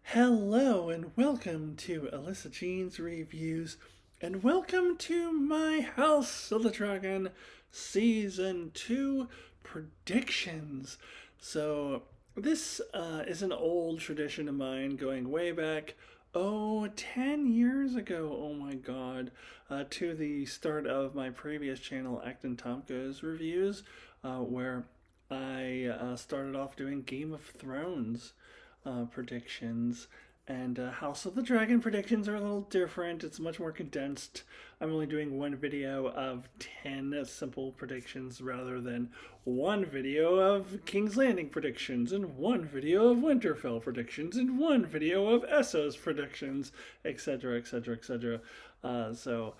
Hello and welcome to Alyssa Jean's Reviews, and welcome to my House of the Dragon Season 2 predictions. So this is an old tradition of mine going way back, 10 years ago, oh my god, to the start of my previous channel, Acton Tomko's Reviews, where I started off doing Game of Thrones predictions, and House of the Dragon predictions are a little different. It's much more condensed. I'm only doing one video of 10 simple predictions rather than one video of King's Landing predictions and one video of Winterfell predictions and one video of Essos predictions, etc., etc., etc. So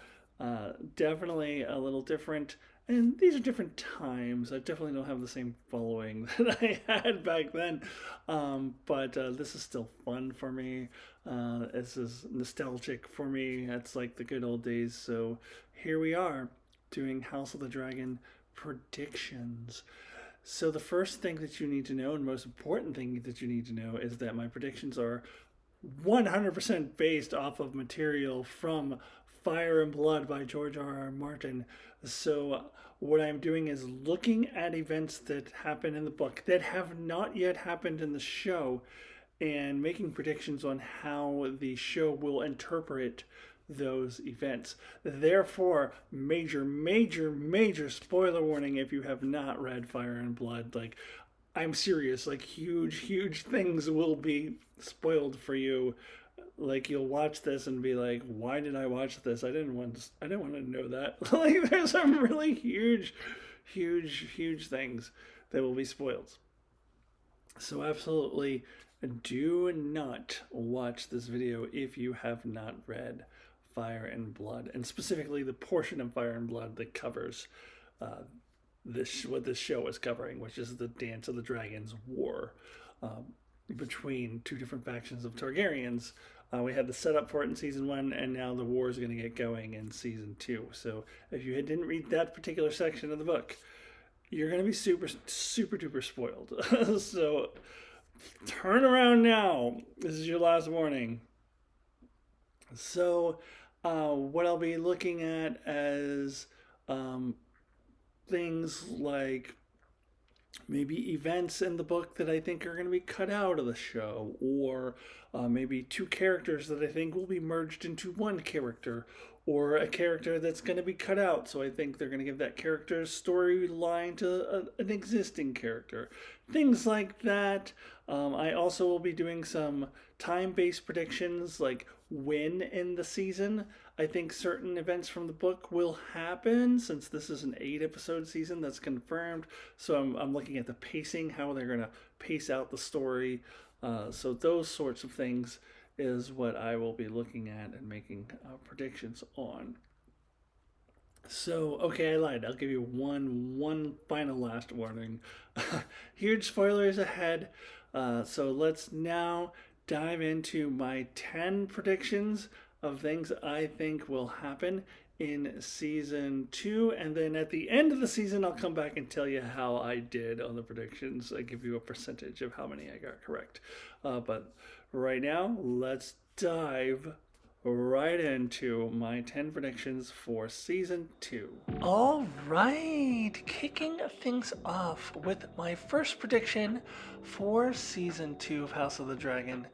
definitely a little different. And these are different times. I definitely don't have the same following that I had back then. But this is still fun for me. This is nostalgic for me. It's like the good old days. So here we are doing House of the Dragon predictions. So the first thing that you need to know, and most important thing that you need to know, is that my predictions are 100% based off of material from Fire and Blood by George R.R. Martin. So what I'm doing is looking at events that happen in the book that have not yet happened in the show and making predictions on how the show will interpret those events. Therefore, major spoiler warning if you have not read Fire and Blood. Like, I'm serious, like huge things will be spoiled for you. Like, you'll watch this and be like, why did I watch this? I didn't want to know that. Like, there's some really huge things that will be spoiled. So absolutely do not watch this video if you have not read Fire and Blood, and specifically the portion of Fire and Blood that covers what this show is covering, which is the Dance of the Dragons war between two different factions of Targaryens. We had the setup for it in season 1, and now the war is going to get going in season 2. So if you didn't read that particular section of the book, you're going to be super duper spoiled. So turn around now. This is your last warning. So what I'll be looking at as things like maybe events in the book that I think are going to be cut out of the show, or maybe two characters that I think will be merged into one character, or a character that's going to be cut out, so I think they're going to give that character's storyline to an existing character. Things like that. I also will be doing some time-based predictions, like when in the season I think certain events from the book will happen, since this is an 8-episode season that's confirmed. So I'm looking at the pacing, how they're going to pace out the story. So those sorts of things is what I will be looking at and making predictions on. So, okay, I lied. I'll give you one final last warning. Huge spoilers ahead. So let's now dive into my 10 predictions of things I think will happen in season 2, and then at the end of the season I'll come back and tell you how I did on the predictions. I give you a percentage of how many I got correct. But right now, let's dive right into my 10 predictions for season 2. All right, kicking things off with my first prediction for season 2 of House of the Dragon.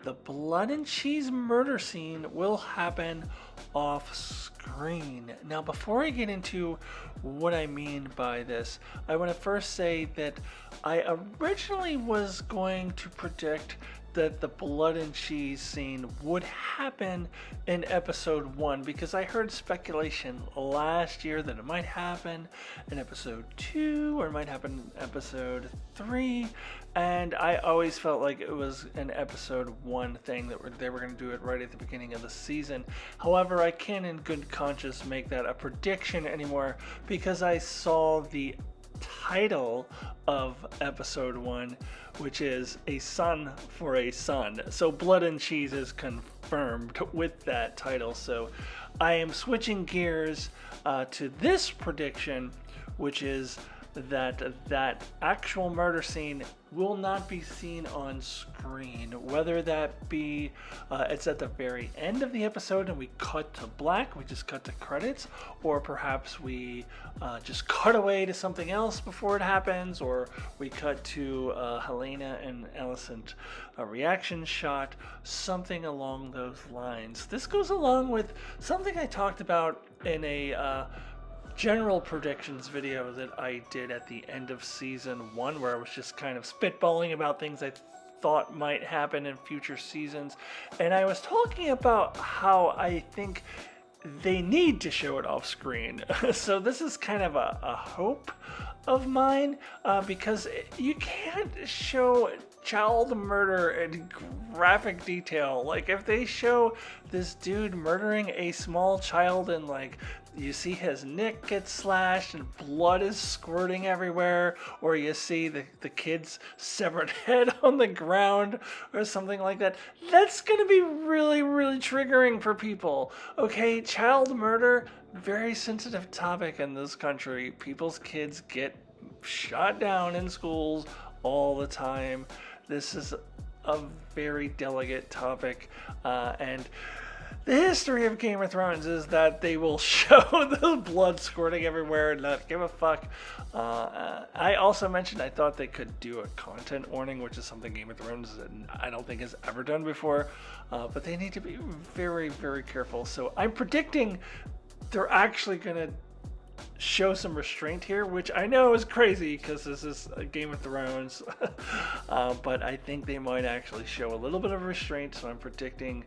The blood and cheese murder scene will happen off screen. Now, before I get into what I mean by this, I want to first say that I originally was going to predict that the blood and cheese scene would happen in episode 1, because I heard speculation last year that it might happen in episode 2 or it might happen in episode 3, and I always felt like it was an episode 1 thing, that they were going to do it right at the beginning of the season. However, I can't in good conscience make that a prediction anymore, because I saw the title of episode 1, which is A Son for a Son. So Blood and Cheese is confirmed with that title. So I am switching gears to this prediction, which is that actual murder scene will not be seen on screen. Whether that be it's at the very end of the episode and we cut to black, we just cut to credits, or perhaps we just cut away to something else before it happens, or we cut to Helena and Alicent reaction shot, something along those lines. This goes along with something I talked about in a general predictions video that I did at the end of season 1, where I was just kind of spitballing about things I thought might happen in future seasons. And I was talking about how I think they need to show it off screen. So this is kind of a hope of mine, because you can't show child murder in graphic detail. Like, if they show this dude murdering a small child and like you see his neck get slashed and blood is squirting everywhere, or you see the kid's severed head on the ground or something like that, that's going to be really, really triggering for people. Okay, child murder, very sensitive topic in this country. People's kids get shot down in schools all the time. This is a very delicate topic, and the history of Game of Thrones is that they will show the blood squirting everywhere and not give a fuck. I also mentioned I thought they could do a content warning, which is something Game of Thrones I don't think has ever done before, but they need to be very, very careful. So I'm predicting they're actually going to show some restraint here, which I know is crazy because this is a Game of Thrones, but I think they might actually show a little bit of restraint, so I'm predicting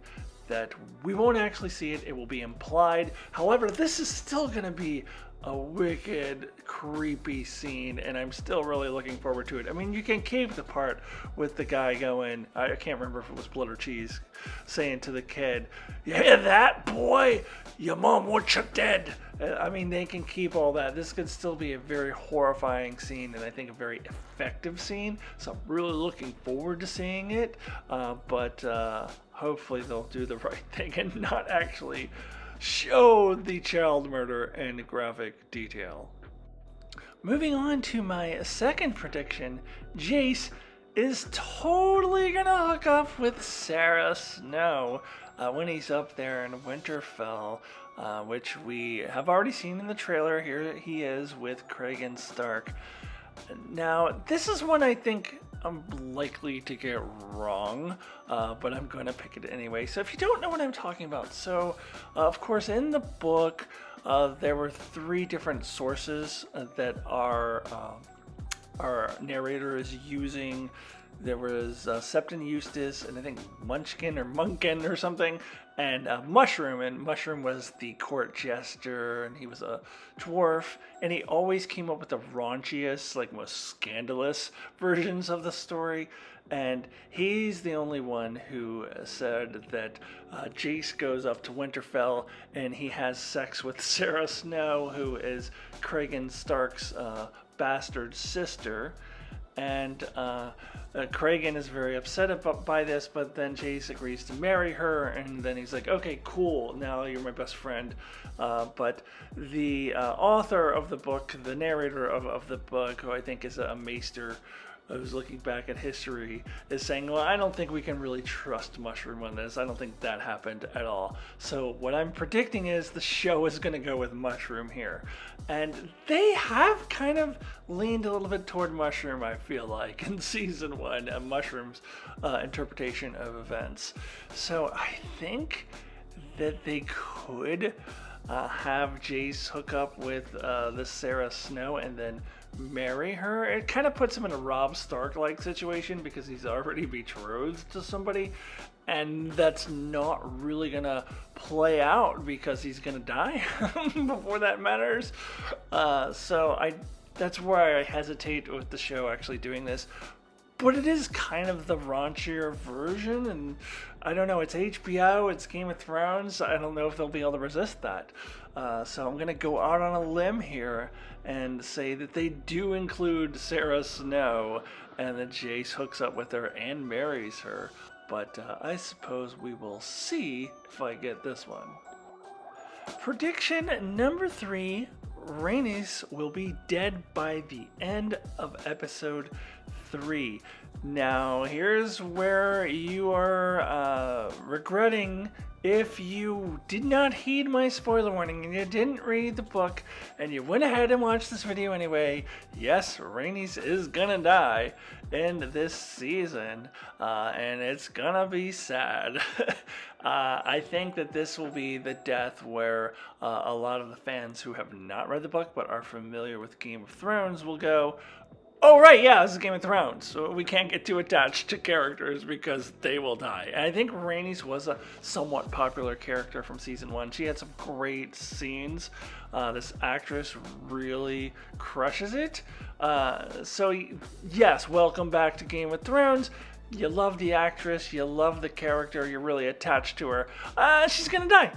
that we won't actually see it. It will be implied. However, this is still going to be a wicked, creepy scene, and I'm still really looking forward to it. I mean, you can keep the part with the guy going, I can't remember if it was Blood or Cheese, saying to the kid, "You hear that, boy? Your mom wants you dead." I mean, they can keep all that. This could still be a very horrifying scene, and I think a very effective scene. So I'm really looking forward to seeing it. But hopefully they'll do the right thing and not actually show the child murder in graphic detail. Moving on to my second prediction, Jace is totally gonna hook up with Sarah Snow when he's up there in Winterfell, which we have already seen in the trailer. Here he is with Cregan Stark. Now, this is one I think I'm likely to get wrong, but I'm going to pick it anyway. So if you don't know what I'm talking about, so of course in the book there were 3 different sources that our narrator is using. There was Septon Eustace, and I think Munchkin or Munkin or something, and Mushroom. And Mushroom was the court jester, and he was a dwarf, and he always came up with the raunchiest, like most scandalous versions of the story. And he's the only one who said that Jace goes up to Winterfell and he has sex with Sarah Snow, who is Cregan Stark's bastard sister. And Cregan is very upset by this, but then Jace agrees to marry her, and then he's like, okay, cool, now you're my best friend. But the author of the book, the narrator of the book, who I think is a maester who's looking back at history, is saying, well, I don't think we can really trust Mushroom on this. I don't think that happened at all. So what I'm predicting is the show is going to go with Mushroom here. And they have kind of leaned a little bit toward Mushroom, I feel like, in season 1, Mushroom's interpretation of events. So I think that they could have Jace hook up with the Sarah Snow and then marry her. It kind of puts him in a Robb Stark-like situation because he's already betrothed to somebody, and that's not really gonna play out because he's gonna die before that matters. So that's why I hesitate with the show actually doing this. But it is kind of the raunchier version, and I don't know, it's HBO, it's Game of Thrones, I don't know if they'll be able to resist that. So I'm going to go out on a limb here and say that they do include Sarah Snow, and that Jace hooks up with her and marries her. But I suppose we will see if I get this one. Prediction number 3, Rhaenys will be dead by the end of episode 3. Now, here's where you are regretting if you did not heed my spoiler warning and you didn't read the book and you went ahead and watched this video anyway. Yes, Rhaenys is gonna die in this season, and it's gonna be sad. I think that this will be the death where a lot of the fans who have not read the book but are familiar with Game of Thrones will go, oh, right, yeah, this is Game of Thrones, so we can't get too attached to characters because they will die. And I think Rhaenys was a somewhat popular character from Season 1. She had some great scenes. This actress really crushes it. So, yes, welcome back to Game of Thrones. You love the actress, you love the character, you're really attached to her. She's gonna die.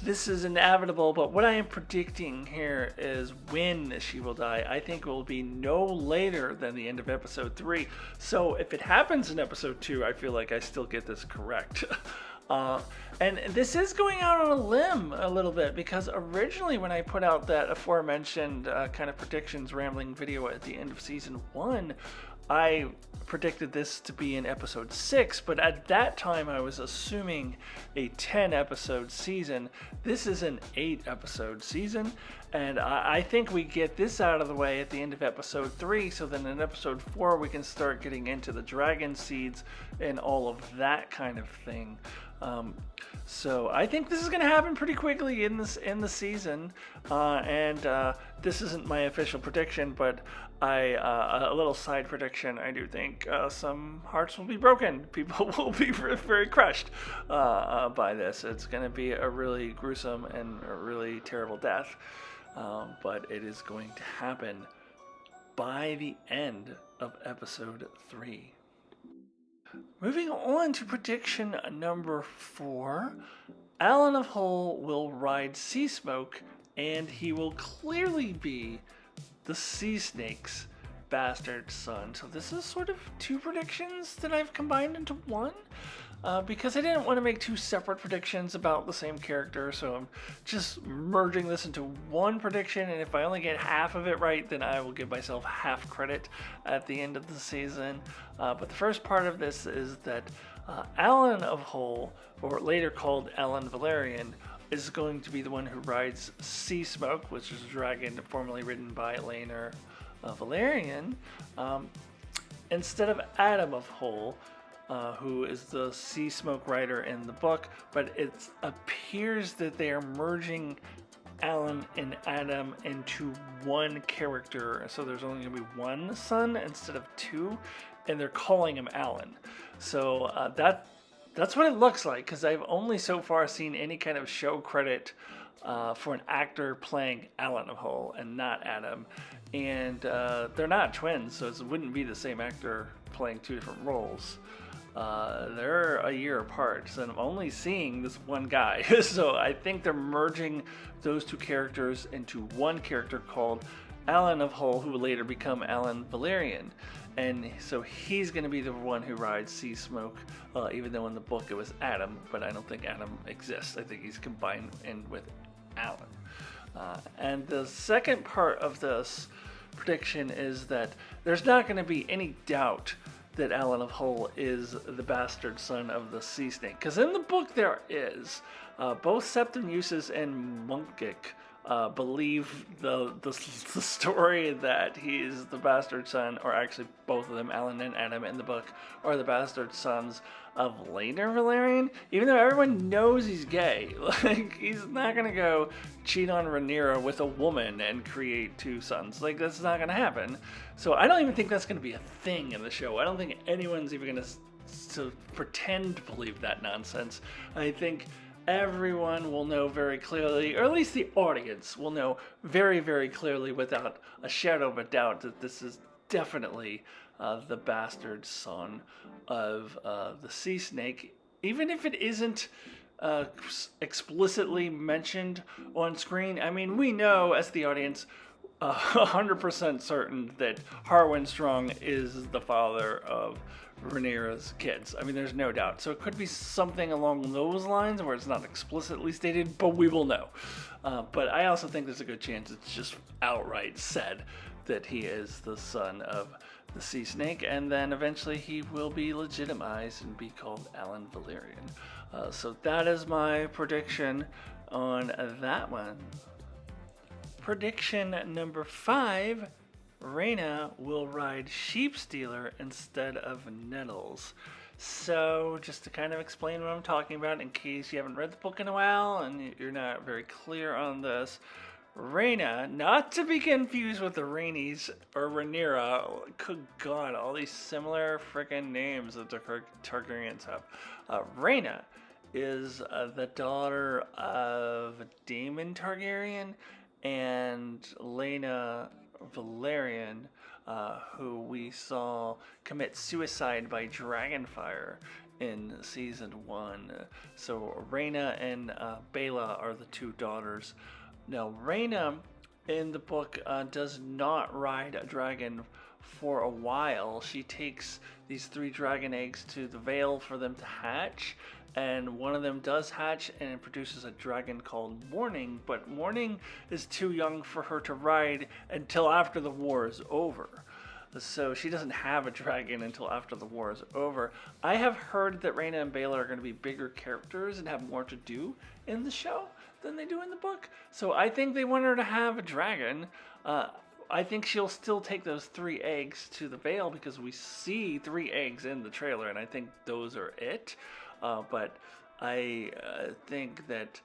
This is inevitable, but what I am predicting here is when she will die. I think it will be no later than the end of episode 3. So if it happens in episode 2, I feel like I still get this correct. And this is going out on a limb a little bit, because originally when I put out that aforementioned kind of predictions rambling video at the end of season 1, I predicted this to be in episode 6, but at that time I was assuming a 10 episode season. This is an 8 episode season, and I think we get this out of the way at the end of episode 3, so then in episode 4 we can start getting into the dragon seeds and all of that kind of thing. So I think this is going to happen pretty quickly in the season, and this isn't my official prediction, but a little side prediction. I do think some hearts will be broken. People will be very crushed by this. It's going to be a really gruesome and a really terrible death, but it is going to happen by the end of episode 3. Moving on to prediction number 4, Alyn of Hull will ride Sea Smoke, and he will clearly be the Sea Snake's bastard son. So this is sort of 2 predictions that I've combined into one, because I didn't want to make 2 separate predictions about the same character, so I'm just merging this into one prediction, and if I only get half of it right, then I will give myself half credit at the end of the season. But the first part of this is that Alyn of Hull, or later called Aelin Velaryon, is going to be the one who rides Sea Smoke, which is a dragon formerly ridden by Rhaena Velaryon, instead of Adam of Hull, who is the Sea Smoke rider in the book, but it appears that they are merging Alyn and Adam into one character, so there's only going to be one son instead of 2, and they're calling him Alyn. So that's what it looks like, because I've only so far seen any kind of show credit for an actor playing Alyn of Hull and not Adam, and they're not twins, so it wouldn't be the same actor playing 2 different roles. They're a year apart, so I'm only seeing this one guy. So I think they're merging those 2 characters into one character called Alyn of Hull, who will later become Aelin Velaryon. And so he's going to be the one who rides Sea Smoke, even though in the book it was Adam, but I don't think Adam exists. I think he's combined in with Alyn. And the second part of this prediction is that there's not going to be any doubt that Alyn of Hull is the bastard son of the Sea Snake. Because in the book there is. Both Septimuses and Mungik believe the story that he's the bastard son, or actually both of them, Alyn and Adam in the book, are the bastard sons of Rhaena Velaryon, even though everyone knows he's gay. Like, he's not gonna go cheat on Rhaenyra with a woman and create 2 sons. Like, that's not gonna happen. So I don't even think that's gonna be a thing in the show. I don't think anyone's even gonna pretend to believe that nonsense. I think everyone will know very clearly, or at least the audience will know very, very clearly without a shadow of a doubt, that this is definitely the bastard son of the Sea Snake, even if it isn't explicitly mentioned on screen. I mean, we know as the audience 100% certain that Harwin Strong is the father of Rhaenyra's kids. I mean, there's no doubt. So it could be something along those lines where it's not explicitly stated, but we will know. But I also think there's a good chance it's just outright said that he is the son of the Sea Snake, and then eventually he will be legitimized and be called Alan Valyrian. So that is my prediction on that one. Prediction number 5, Rhaena will ride Sheepstealer instead of Nettles. So, just to kind of explain what I'm talking about in case you haven't read the book in a while and you're not very clear on this, Rhaena, not to be confused with the Rhaenys or Rhaenyra, good God, all these similar freaking names that the Targaryens have. Rhaena is the daughter of Daemon Targaryen and Laena Velaryon, who we saw commit suicide by dragonfire in season 1. So Rhaena and Baela are the two daughters. Now Rhaena in the book does not ride a dragon for a while. She takes these 3 dragon eggs to the Vale for them to hatch, and one of them does hatch and it produces a dragon called Morning, but Morning is too young for her to ride until after the war is over. So she doesn't have a dragon until after the war is over. I have heard that Rhaena and Baela are going to be bigger characters and have more to do in the show than they do in the book. So I think they want her to have a dragon. I think she'll still take those 3 eggs to the Vale because we see 3 eggs in the trailer, and I think those are it. But I think that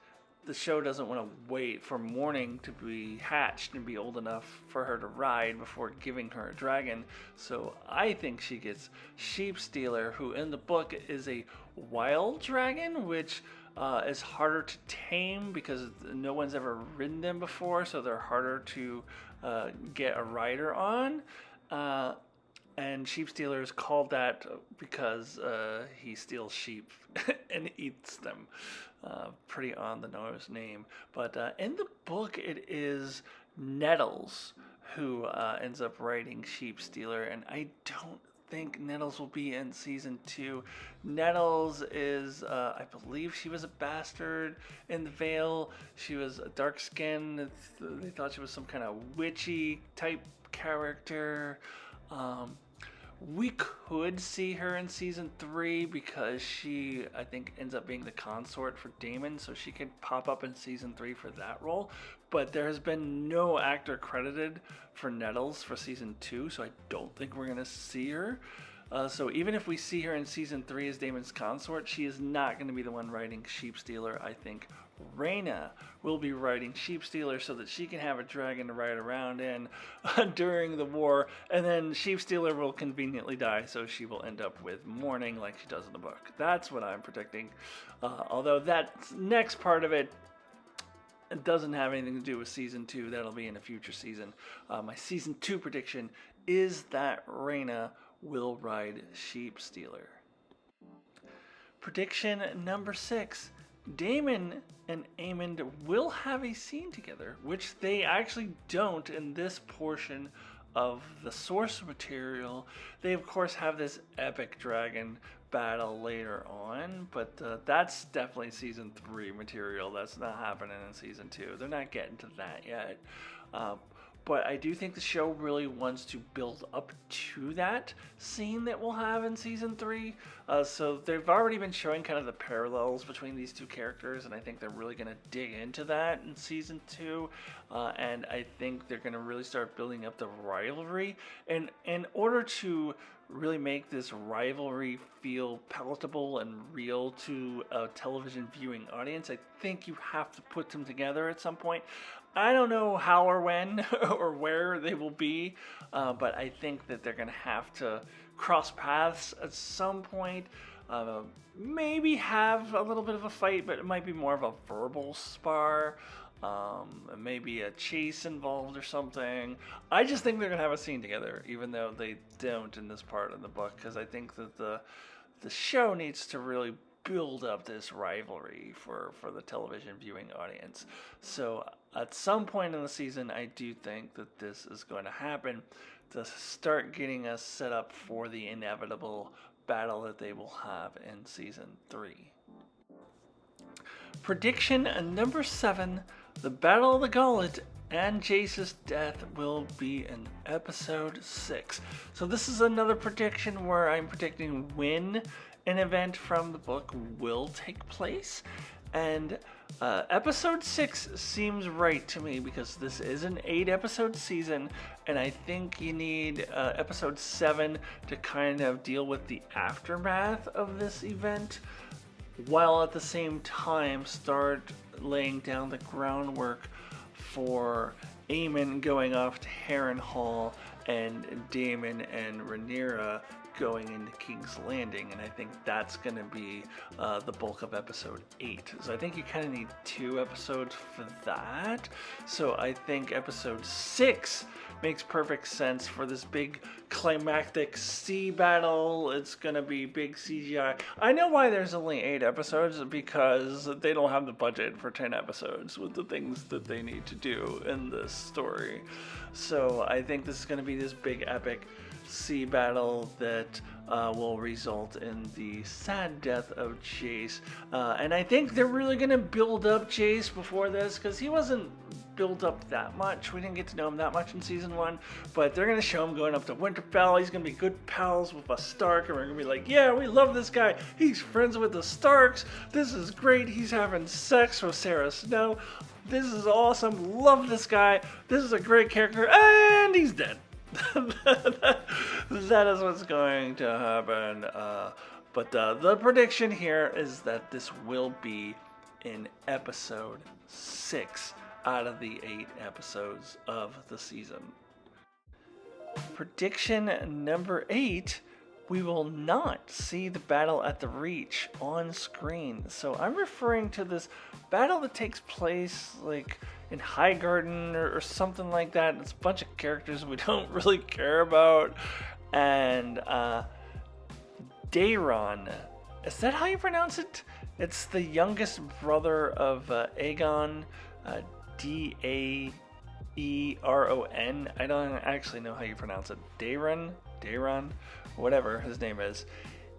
the show doesn't want to wait for Morning to be hatched and be old enough for her to ride before giving her a dragon. So I think she gets Sheepstealer, who in the book is a wild dragon, which is harder to tame because no one's ever ridden them before, so they're harder to get a rider on. And Sheepstealer is called that because he steals sheep and eats them. Pretty on the nose name. But in the book, it is Nettles who ends up riding Sheepstealer, and I don't think Nettles will be in season 2. Nettles is, I believe she was a bastard in the Vale. She was a dark skin. They thought she was some kind of witchy type character. We could see her in season 3 because she, I think, ends up being the consort for Daemon, so she could pop up in season 3 for that role. But there has been no actor credited for Nettles for season 2, so I don't think we're going to see her. So even if we see her in season 3 as Daemon's consort, she is not going to be the one riding Sheepstealer. I think Rhaena will be riding Sheepstealer so that she can have a dragon to ride around in during the war, and then Sheepstealer will conveniently die, so she will end up with Morning like she does in the book. That's what I'm predicting. Although that next part of it doesn't have anything to do with season 2. That'll be in a future season. My season 2 prediction is that Rhaena will ride Sheepstealer. Prediction number 6. Daemon and Aemond will have a scene together, which they actually don't in this portion of the source material. They of course have this epic dragon battle later on, but that's definitely season 3 material. That's not happening in season 2. They're not getting to that yet. But I do think the show really wants to build up to that scene that we'll have in season 3. So they've already been showing kind of the parallels between these two characters, and I think they're really going to dig into that in season 2. And I think they're going to really start building up the rivalry. And in order to really make this rivalry feel palatable and real to a television viewing audience, I think you have to put them together at some point. I don't know how or when or where they will be, but I think that they're going to have to cross paths at some point. Maybe have a little bit of a fight, but it might be more of a verbal spar. Maybe a chase involved or something. I just think they're going to have a scene together, even though they don't in this part of the book, because I think that the show needs to really build up this rivalry for the television viewing audience. So at some point in the season, I do think that this is going to happen to start getting us set up for the inevitable battle that they will have in season 3. Prediction number 7, the Battle of the Gullet and Jace's death will be in episode 6. So this is another prediction where I'm predicting when an event from the book will take place. And episode 6 seems right to me because this is an 8-episode season, and I think you need episode 7 to kind of deal with the aftermath of this event, while at the same time start laying down the groundwork for Aemond going off to Harrenhal and Daemon and Rhaenyra going into King's Landing, and I think that's going to be the bulk of episode 8. So I think you kind of need 2 episodes for that. So I think episode 6 makes perfect sense for this big climactic sea battle. It's going to be big CGI. I know why there's only 8 episodes, because they don't have the budget for 10 episodes with the things that they need to do in this story. So I think this is going to be this big epic sea battle that will result in the sad death of Jace. And I think they're really going to build up Jace before this, because he wasn't built up that much. We didn't get to know him that much in season 1, but they're going to show him going up to Winterfell. He's going to be good pals with a Stark, and we're going to be like, yeah, we love this guy. He's friends with the Starks. This is great. He's having sex with Sarah Snow. This is awesome. Love this guy. This is a great character, and he's dead. That is what's going to happen. But the prediction here is that this will be in episode 6 out of the 8 episodes of the season. Prediction number 8, we will not see the battle at the Reach on screen. So I'm referring to this battle that takes place like in Highgarden or something like that. It's a bunch of characters we don't really care about. And Daemon, is that how you pronounce it? It's the youngest brother of Aegon, Daeron. I don't actually know how you pronounce it. Daemon, whatever his name is.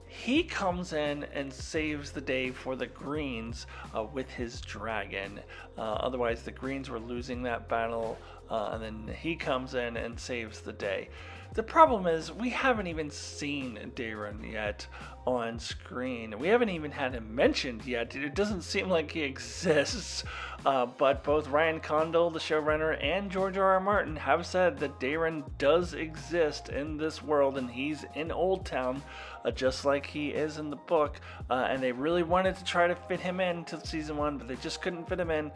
He comes in and saves the day for the Greens with his dragon. Otherwise, the Greens were losing that battle, and then he comes in and saves the day. The problem is, we haven't even seen Daemon yet on screen. We haven't even had him mentioned yet. It doesn't seem like he exists. But both Ryan Condal, the showrunner, and George R.R. Martin have said that Daemon does exist in this world, and he's in Old Town, just like he is in the book. And they really wanted to try to fit him into season 1, but they just couldn't fit him in.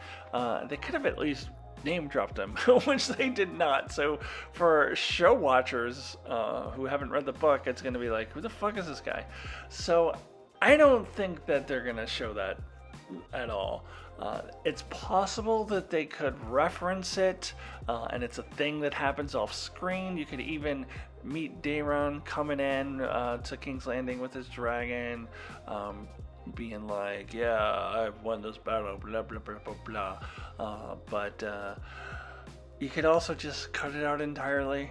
They could have at least name dropped him, which they did not. So for show watchers who haven't read the book, it's going to be like, who the fuck is this guy? So I don't think that they're going to show that at all. It's possible that they could reference it, and it's a thing that happens off screen. You could even meet Daemon coming in to King's Landing with his dragon, being like, yeah, I've won this battle, blah, blah, blah, blah, blah. But you could also just cut it out entirely.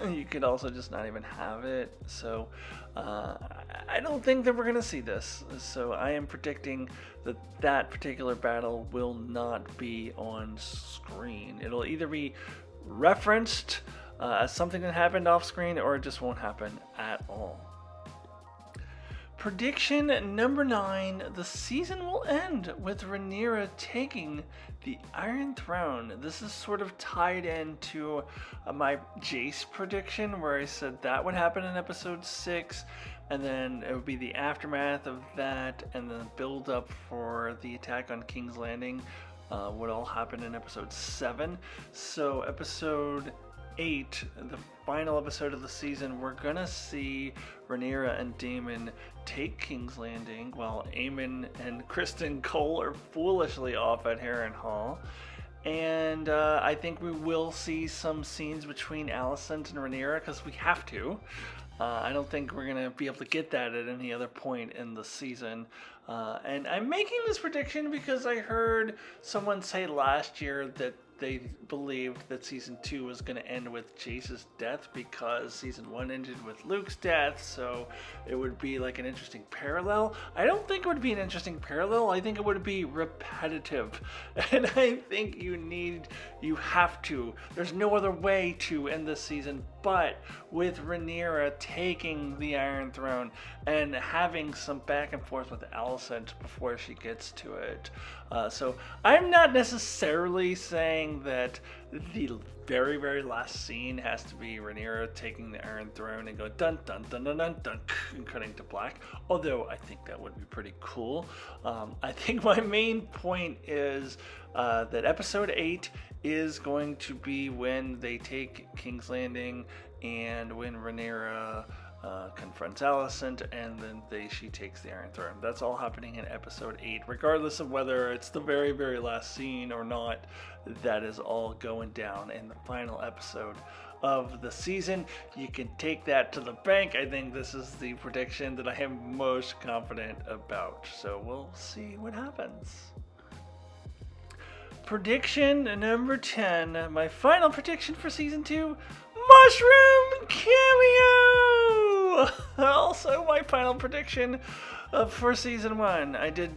You could also just not even have it. So I don't think that we're going to see this. So I am predicting that that particular battle will not be on screen. It'll either be referenced as something that happened off screen, or it just won't happen at all. Prediction number 9, the season will end with Rhaenyra taking the Iron Throne. This is sort of tied into my Jace prediction, where I said that would happen in episode 6, and then it would be the aftermath of that, and the build up for the attack on King's Landing would all happen in episode 7. So episode 8, the final episode of the season, we're gonna see Rhaenyra and Daemon take King's Landing while Aemond and Criston Cole are foolishly off at Harrenhal. And I think we will see some scenes between Alicent and Rhaenyra, because we have to. I don't think we're going to be able to get that at any other point in the season. And I'm making this prediction because I heard someone say last year that they believed that season 2 was going to end with Jace's death because season 1 ended with Luke's death, so it would be like an interesting parallel. I don't think it would be an interesting parallel. I think it would be repetitive. And I think you have to. There's no other way to end this season but with Rhaenyra taking the Iron Throne and having some back and forth with Alyssa before she gets to it. So I'm not necessarily saying that the very, very last scene has to be Rhaenyra taking the Iron Throne and go dun dun dun dun dun dun and cutting to black, although I think that would be pretty cool. I think my main point is that episode 8 is going to be when they take King's Landing and when Rhaenyra confronts Alicent, and then she takes the Iron Throne. That's all happening in episode 8, regardless of whether it's the very, very last scene or not. That is all going down in the final episode of the season. You can take that to the bank. I think this is the prediction that I am most confident about. So we'll see what happens. Prediction number 10, my final prediction for season 2, Mushroom Cameo! Also my final prediction for season 1. I did,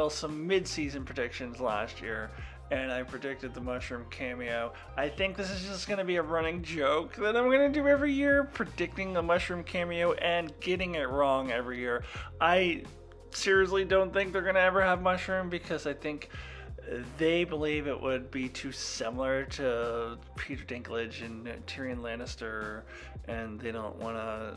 some mid-season predictions last year, and I predicted the Mushroom Cameo. I think this is just going to be a running joke that I'm going to do every year, predicting the Mushroom Cameo and getting it wrong every year. I seriously don't think they're going to ever have Mushroom because I think they believe it would be too similar to Peter Dinklage and Tyrion Lannister, and they don't want to,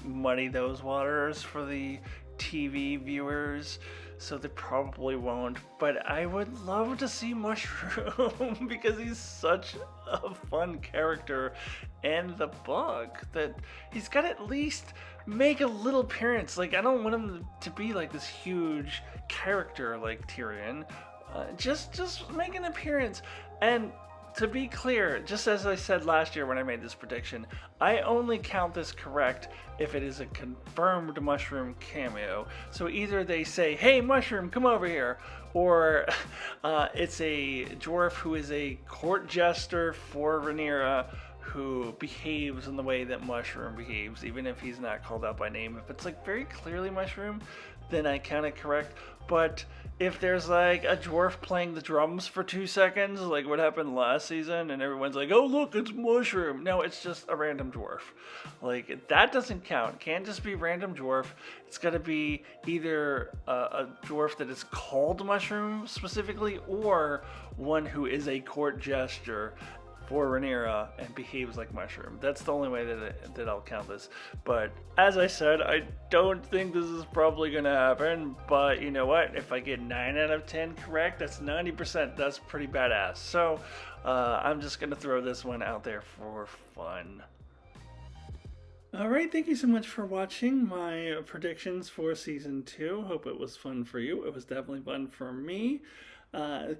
muddy those waters for the TV viewers, so they probably won't. But I would love to see Mushroom because he's such a fun character in the book that he's got to at least make a little appearance. Like, I don't want him to be like this huge character like Tyrion. Just make an appearance. And to be clear, just as I said last year when I made this prediction, I only count this correct if it is a confirmed Mushroom cameo. So either they say, hey Mushroom, come over here, or it's a dwarf who is a court jester for Rhaenyra who behaves in the way that Mushroom behaves, even if he's not called out by name. If it's like very clearly Mushroom, then I count it correct. But if there's like a dwarf playing the drums for 2 seconds, like what happened last season, and everyone's like, oh look, it's Mushroom. No, it's just a random dwarf. Like, that doesn't count. It can't just be random dwarf. It's got to be either a dwarf that is called Mushroom specifically, or one who is a court jester for Rhaenyra and behaves like Mushroom. That's the only way that I'll count this. But as I said, I don't think this is probably going to happen. But you know what? If I get 9 out of 10 correct, that's 90%. That's pretty badass. So I'm just going to throw this one out there for fun. Alright, thank you so much for watching my predictions for Season 2. Hope it was fun for you. It was definitely fun for me.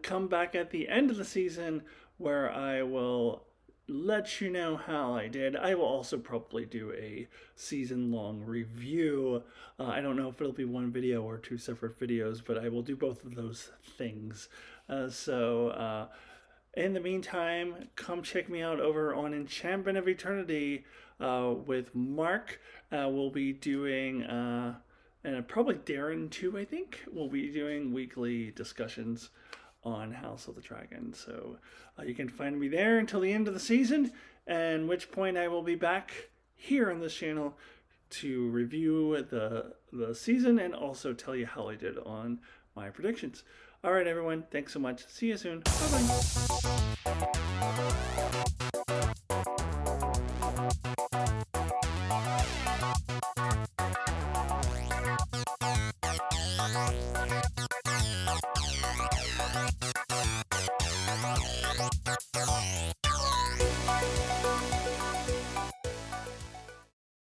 Come back at the end of the season where I will let you know how I did. I will also probably do a season-long review. I don't know if it'll be one video or 2 separate videos, but I will do both of those things. So in the meantime, come check me out over on Enchantment of Eternity with Mark. We'll be doing, and probably Darren too, I think, we'll be doing weekly discussions on House of the Dragon. So you can find me there until the end of the season, at which point I will be back here on this channel to review the season and also tell you how I did on my predictions. All right, everyone. Thanks so much. See you soon. Bye-bye.